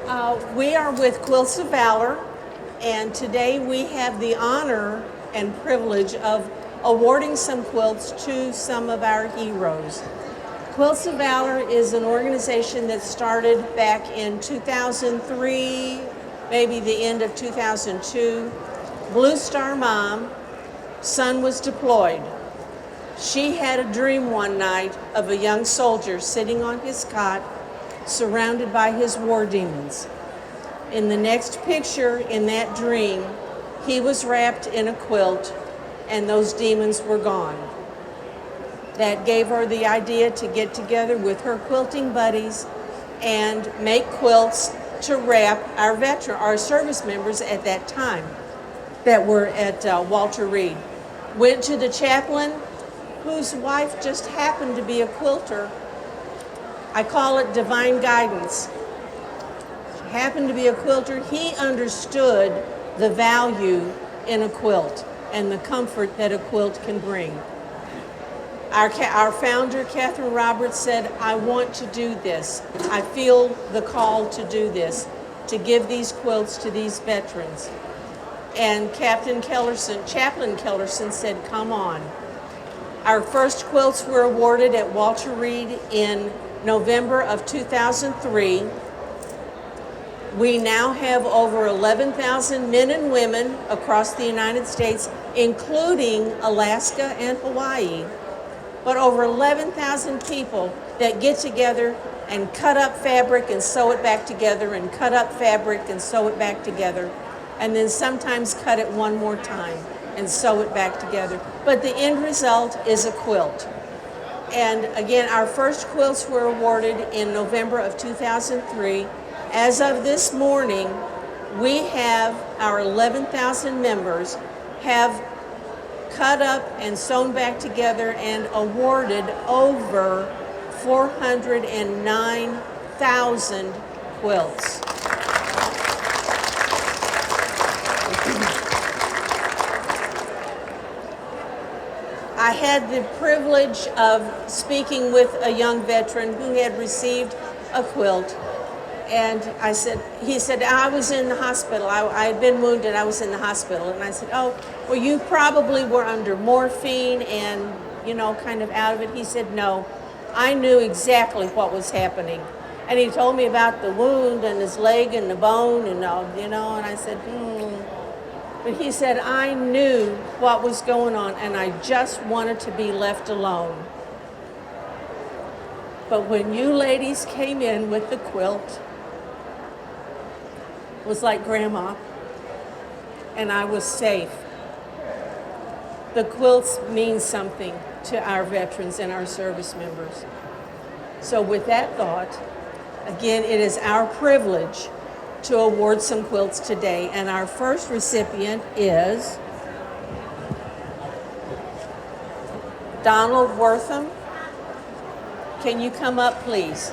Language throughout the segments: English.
We are with Quilts of Valor, and today we have the honor and privilege of awarding some quilts to some of our heroes. Quilts of Valor is an organization that started back in 2003, maybe the end of 2002. Blue Star mom, son was deployed. She had a dream one night of a young soldier sitting on his cot, surrounded by his war demons. In the next picture in that dream, he was wrapped in a quilt and those demons were gone. That gave her the idea to get together with her quilting buddies and make quilts to wrap our service members at that time that were at Walter Reed. Went to the chaplain, whose wife just happened to be a quilter. I call it divine guidance. She happened to be a quilter. He understood the value in a quilt and the comfort that a quilt can bring. Our founder, Catherine Roberts, said, I want to do this. I feel the call to do this, to give these quilts to these veterans. And Chaplain Kellerson said, come on. Our first quilts were awarded at Walter Reed in November of 2003. We now have over 11,000 men and women across the United States, including Alaska and Hawaii, but over 11,000 people that get together and cut up fabric and sew it back together and cut up fabric and sew it back together, and then sometimes cut it one more time and sew it back together. But the end result is a quilt. And again, our first quilts were awarded in November of 2003. As of this morning, we have our 11,000 members have cut up and sewn back together and awarded over 409,000 quilts. I had the privilege of speaking with a young veteran who had received a quilt, and he said, I was in the hospital. I had been wounded, I was in the hospital. And I said, oh, well, you probably were under morphine and, kind of out of it. He said, no, I knew exactly what was happening. And he told me about the wound and his leg and the bone and all, and I said, But he said, I knew what was going on and I just wanted to be left alone. But when you ladies came in with the quilt, it was like Grandma, and I was safe. The quilts mean something to our veterans and our service members. So with that thought, again, it is our privilege to award some quilts today, and our first recipient is Donald Wortham. Can you come up, please?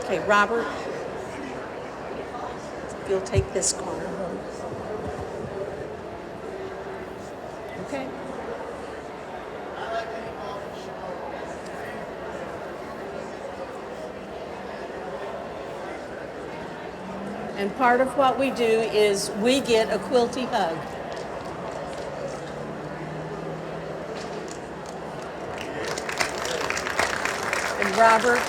Okay, Robert, if you'll take this corner. Okay. And part of what we do is we get a quilty hug. And Robert,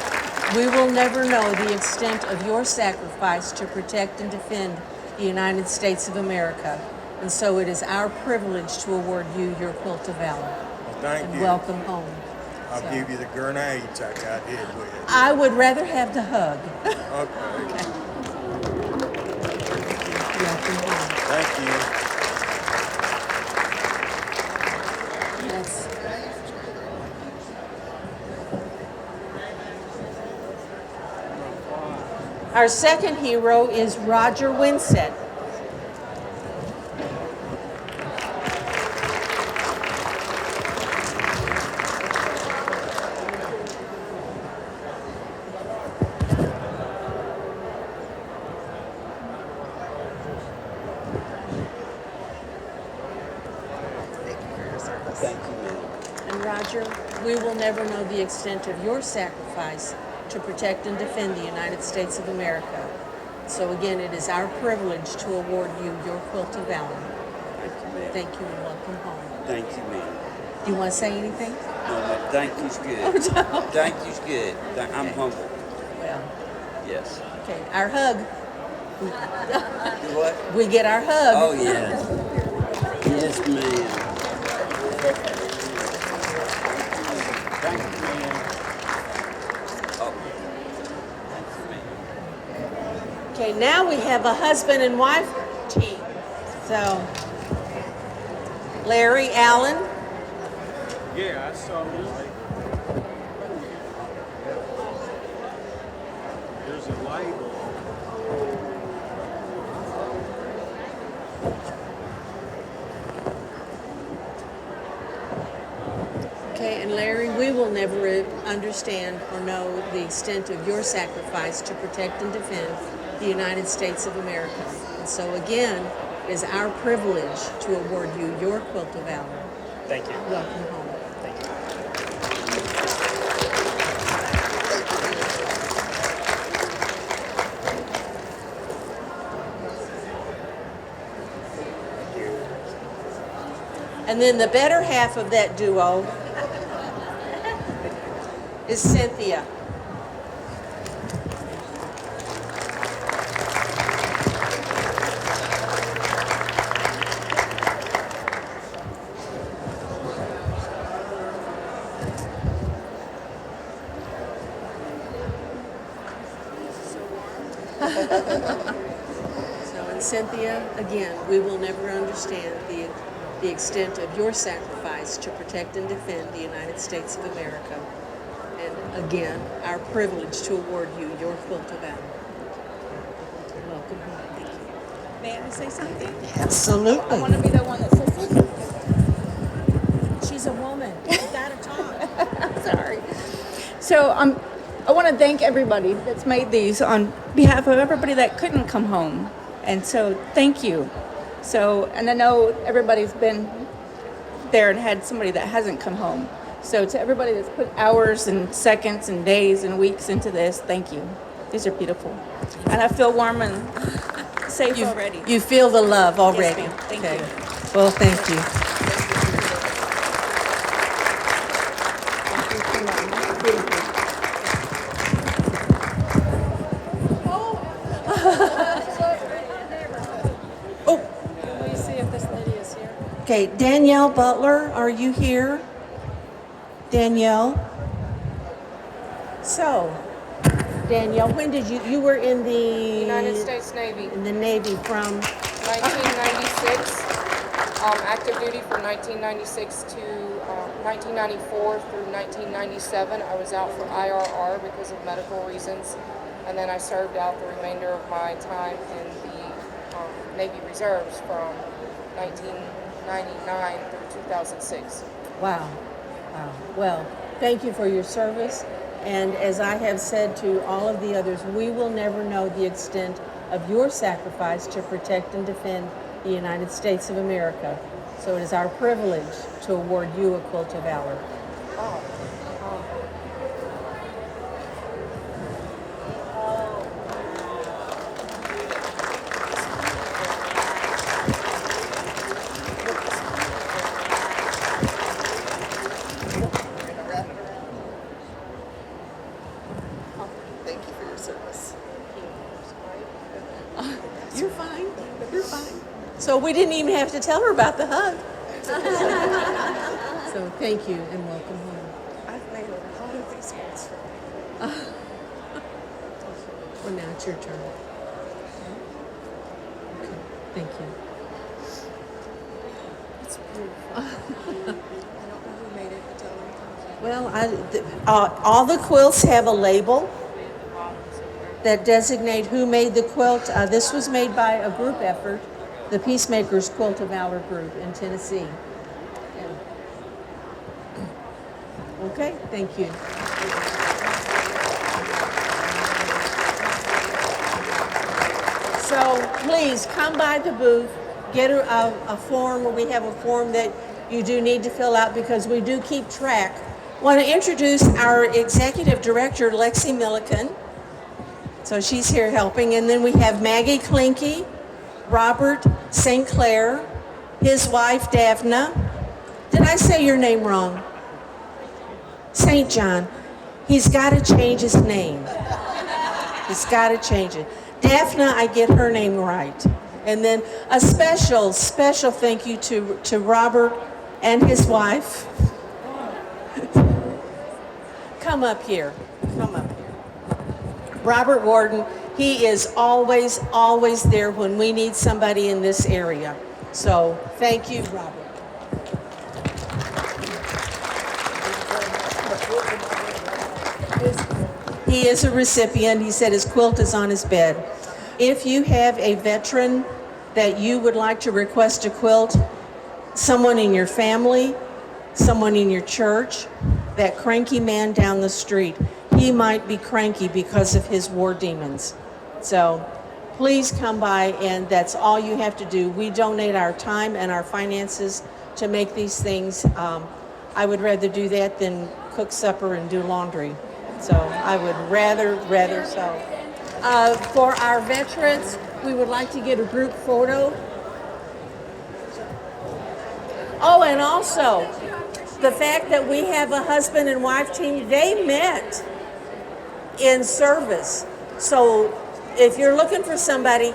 we will never know the extent of your sacrifice to protect and defend the United States of America. And so it is our privilege to award you your Quilt of Valor. Well, thank you. Welcome home. I'll give you the grenades I got hit with. I would rather have the hug. Okay. Welcome home. Thank you. Yes. Our second hero is Roger Winstead. Thank you, ma'am. And Roger, we will never know the extent of your sacrifice to protect and defend the United States of America. So again, it is our privilege to award you your Quilt of Valor. Thank you, ma'am. Thank you and welcome home. Thank you, ma'am. Do you want to say anything? No, ma'am. Thank you's good. Thank you's good. I'm humble. Well, Yes. okay, our hug. Do what? We get our hug. Oh, yes. Yes, ma'am. Thank you, ma'am. Oh. Thank you, ma'am. Okay, now we have a husband and wife team. So, Larry Allan. Yeah, I saw you. There's a label. Okay, and Larry, we will never understand or know the extent of your sacrifice to protect and defend the United States of America. And so again, it is our privilege to award you your Quilt of Valor. Thank you. Welcome home. Thank you. And then the better half of that duo is Cynthia. So, and Cynthia, again, we will never understand the extent of your sacrifice to protect and defend the United States of America. And again, our privilege to award you your Quilt of Valor. Welcome home. Thank you. May I say something? Absolutely. I want to be the one that says something. She's a woman. You gotta talk. Sorry. So I want to thank everybody that's made these on behalf of everybody that couldn't come home. And so thank you. So, and I know everybody's been there and had somebody that hasn't come home. So to everybody that's put hours and seconds and days and weeks into this, thank you. These are beautiful. And I feel warm and safe already. You feel the love already. ma'am. Thank Okay. you. Well, thank you. Let me see if this lady is here. Okay, Danielle Butler, are you here? Danielle? So, Danielle, when did you were in the United States Navy, in the Navy from 1996. Active duty from 1996 to 1994 through 1997. I was out for IRR because of medical reasons, and then I served out the remainder of my time in the Navy Reserves from 1999 through 2006. Wow. Well, thank you for your service. And as I have said to all of the others, we will never know the extent of your sacrifice to protect and defend the United States of America. So it is our privilege to award you a Quilt of Valor. Thank you for your service. You're fine. You're fine. So we didn't even have to tell her about the hug. So thank you and welcome home. I've made a lot of these ones for you. Well, now it's your turn. Okay. Thank you. It's beautiful. I don't know who made it, but tell them thank you. Well, all the quilts have a label that designate who made the quilt. This was made by a group effort, the Peacemakers Quilt of Valor group in Tennessee. And- okay, thank you. So please come by the booth, get a form. We have a form that you do need to fill out because we do keep track. Want to introduce our executive director, Lexi Milliken. So she's here helping. And then we have Maggie Klinke, Robert St. Clair, his wife, Davna. Did I say your name wrong? St. John. He's got to change his name. He's got to change it. Daphna, I get her name right. And then a special thank you to Robert and his wife. Come up here. Come up here. Robert Warden, he is always there when we need somebody in this area. So thank you, Robert. He is a recipient. He said his quilt is on his bed. If you have a veteran that you would like to request a quilt, someone in your family, someone in your church, that cranky man down the street, he might be cranky because of his war demons. So please come by, and that's all you have to do. We donate our time and our finances to make these things. I would rather do that than cook supper and do laundry. So I would rather so. For our veterans, we would like to get a group photo. Oh, and also, the fact that we have a husband and wife team, they met in service. So if you're looking for somebody,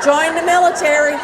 join the military.